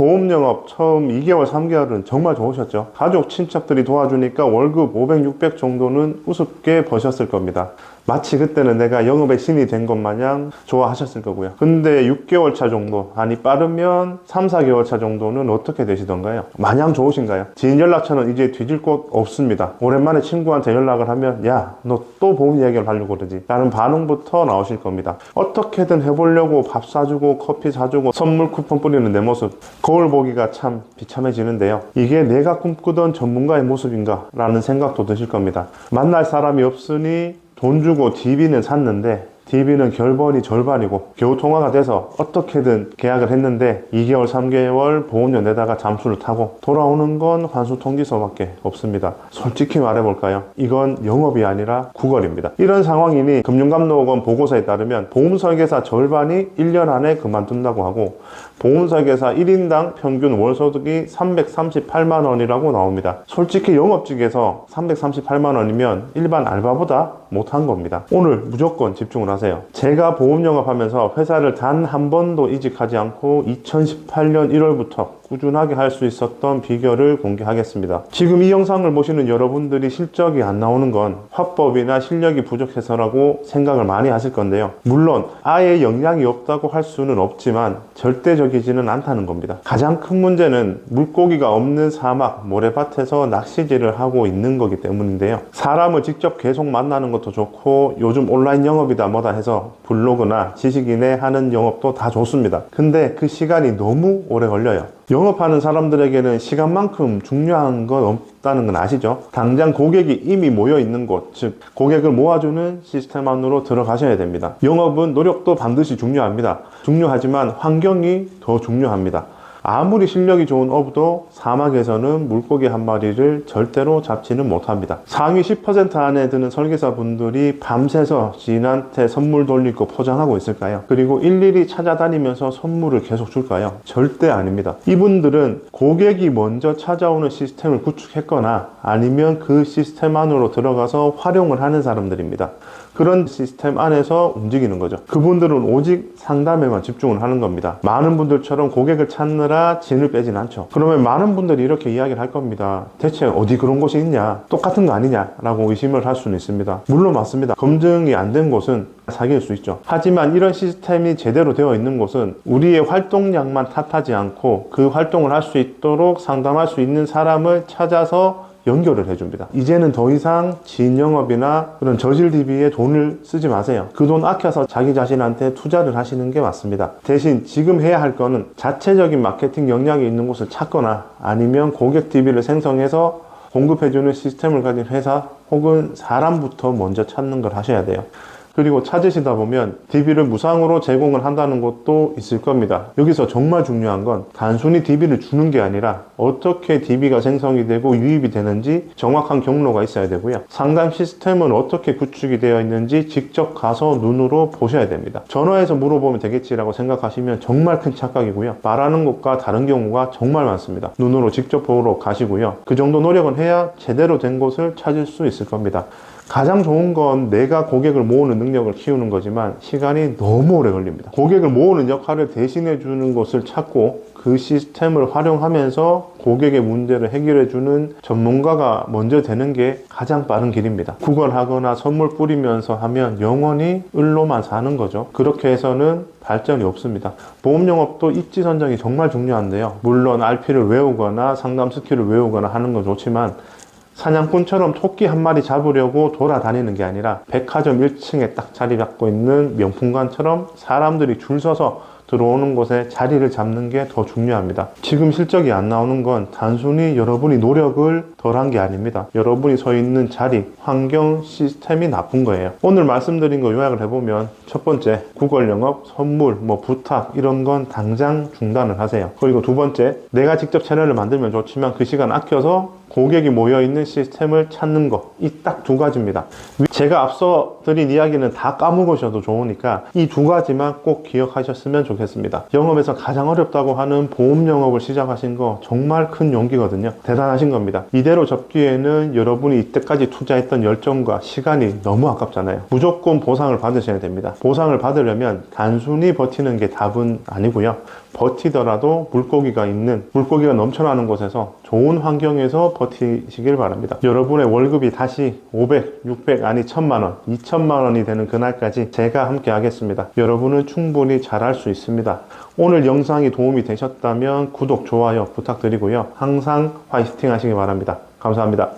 보험 영업 처음 2개월, 3개월은 정말 좋으셨죠. 가족, 친척들이 도와주니까 월급 500, 600 정도는 우습게 버셨을 겁니다. 마치 그때는 내가 영업의 신이 된 것 마냥 좋아하셨을 거고요. 근데 6개월 차 정도, 아니 빠르면 3, 4개월 차 정도는 어떻게 되시던가요? 마냥 좋으신가요? 지인 연락처는 이제 뒤질 곳 없습니다. 오랜만에 친구한테 연락을 하면 야, 너 또 보험 이야기를 하려고 그러지? 라는 반응부터 나오실 겁니다. 어떻게든 해보려고 밥 사주고 커피 사주고 선물 쿠폰 뿌리는 내 모습, 거울 보기가 참 비참해지는데요. 이게 내가 꿈꾸던 전문가의 모습인가? 라는 생각도 드실 겁니다. 만날 사람이 없으니 돈 주고 DB는 샀는데 DB는 결번이 절반이고 겨우 통화가 돼서 어떻게든 계약을 했는데 2개월, 3개월 보험료 내다가 잠수를 타고 돌아오는 건 환수통지서밖에 없습니다. 솔직히 말해볼까요? 이건 영업이 아니라 구걸입니다. 이런 상황이니 금융감독원 보고서에 따르면 보험설계사 절반이 1년 안에 그만둔다고 하고 보험설계사 1인당 평균 월소득이 338만 원이라고 나옵니다. 솔직히 영업직에서 338만 원이면 일반 알바보다 못한 겁니다. 오늘 무조건 집중을 하세요. 제가 보험 영업하면서 회사를 단 한 번도 이직하지 않고 2018년 1월부터 꾸준하게 할 수 있었던 비결을 공개하겠습니다. 지금 이 영상을 보시는 여러분들이 실적이 안 나오는 건 화법이나 실력이 부족해서라고 생각을 많이 하실 건데요. 물론 아예 역량이 없다고 할 수는 없지만 절대적이지는 않다는 겁니다. 가장 큰 문제는 물고기가 없는 사막, 모래밭에서 낚시질을 하고 있는 거기 때문인데요. 사람을 직접 계속 만나는 것도 좋고 요즘 온라인 영업이다 뭐다 해서 블로그나 지식인의 하는 영업도 다 좋습니다. 근데 그 시간이 너무 오래 걸려요. 영업하는 사람들에게는 시간만큼 중요한 건 없다는 건 아시죠? 당장 고객이 이미 모여 있는 곳, 즉 고객을 모아주는 시스템 안으로 들어가셔야 됩니다. 영업은 노력도 반드시 중요합니다. 중요하지만 환경이 더 중요합니다. 아무리 실력이 좋은 어부도 사막에서는 물고기 한 마리를 절대로 잡지는 못합니다. 상위 10% 안에 드는 설계사분들이 밤새서 지인한테 선물 돌리고 포장하고 있을까요? 그리고 일일이 찾아다니면서 선물을 계속 줄까요? 절대 아닙니다. 이분들은 고객이 먼저 찾아오는 시스템을 구축했거나 아니면 그 시스템 안으로 들어가서 활용을 하는 사람들입니다. 그런 시스템 안에서 움직이는 거죠. 그분들은 오직 상담에만 집중을 하는 겁니다. 많은 분들처럼 고객을 찾느라 진을 빼진 않죠. 그러면 많은 분들이 이렇게 이야기를 할 겁니다. 대체 어디 그런 곳이 있냐? 똑같은 거 아니냐? 라고 의심을 할 수는 있습니다. 물론 맞습니다. 검증이 안 된 곳은 사기일 수 있죠. 하지만 이런 시스템이 제대로 되어 있는 곳은 우리의 활동량만 탓하지 않고 그 활동을 할 수 있도록 상담할 수 있는 사람을 찾아서 연결을 해줍니다. 이제는 더 이상 지인 영업이나 그런 저질 DB에 돈을 쓰지 마세요. 그 돈 아껴서 자기 자신한테 투자를 하시는 게 맞습니다. 대신 지금 해야 할 거는 자체적인 마케팅 역량이 있는 곳을 찾거나 아니면 고객 DB를 생성해서 공급해주는 시스템을 가진 회사 혹은 사람부터 먼저 찾는 걸 하셔야 돼요. 그리고 찾으시다 보면 DB를 무상으로 제공을 한다는 것도 있을 겁니다. 여기서 정말 중요한 건 단순히 DB를 주는 게 아니라 어떻게 DB가 생성이 되고 유입이 되는지 정확한 경로가 있어야 되고요. 상담 시스템은 어떻게 구축이 되어 있는지 직접 가서 눈으로 보셔야 됩니다. 전화해서 물어보면 되겠지라고 생각하시면 정말 큰 착각이고요. 말하는 것과 다른 경우가 정말 많습니다. 눈으로 직접 보러 가시고요. 그 정도 노력은 해야 제대로 된 곳을 찾을 수 있을 겁니다. 가장 좋은 건 내가 고객을 모으는 능력을 키우는 거지만 시간이 너무 오래 걸립니다. 고객을 모으는 역할을 대신해 주는 곳을 찾고 그 시스템을 활용하면서 고객의 문제를 해결해 주는 전문가가 먼저 되는 게 가장 빠른 길입니다. 구걸하거나 선물 뿌리면서 하면 영원히 을로만 사는 거죠. 그렇게 해서는 발전이 없습니다. 보험 영업도 입지 선정이 정말 중요한데요. 물론 RP를 외우거나 상담 스킬을 외우거나 하는 건 좋지만 사냥꾼처럼 토끼 한 마리 잡으려고 돌아다니는 게 아니라 백화점 1층에 딱 자리 잡고 있는 명품관처럼 사람들이 줄 서서 들어오는 곳에 자리를 잡는 게 더 중요합니다. 지금 실적이 안 나오는 건 단순히 여러분이 노력을 덜한 게 아닙니다. 여러분이 서 있는 자리, 환경, 시스템이 나쁜 거예요. 오늘 말씀드린 거 요약을 해보면 첫 번째, 구걸 영업, 선물, 부탁 이런 건 당장 중단을 하세요. 그리고 두 번째, 내가 직접 채널을 만들면 좋지만 그 시간 아껴서 고객이 모여있는 시스템을 찾는 거, 이 딱 두 가지입니다. 제가 앞서 드린 이야기는 다 까먹으셔도 좋으니까 이 두 가지만 꼭 기억하셨으면 좋겠습니다. 영업에서 가장 어렵다고 하는 보험 영업을 시작하신 거 정말 큰 용기거든요. 대단하신 겁니다. 이대로 접기에는 여러분이 이때까지 투자했던 열정과 시간이 너무 아깝잖아요. 무조건 보상을 받으셔야 됩니다. 보상을 받으려면 단순히 버티는 게 답은 아니고요. 버티더라도 물고기가 넘쳐나는 곳에서 좋은 환경에서 버티시길 바랍니다. 여러분의 월급이 다시 500, 600, 아니 1000만 원, 2000만 원이 되는 그날까지 제가 함께 하겠습니다. 여러분은 충분히 잘할 수 있습니다. 오늘 영상이 도움이 되셨다면 구독, 좋아요 부탁드리고요. 항상 화이팅 하시기 바랍니다. 감사합니다.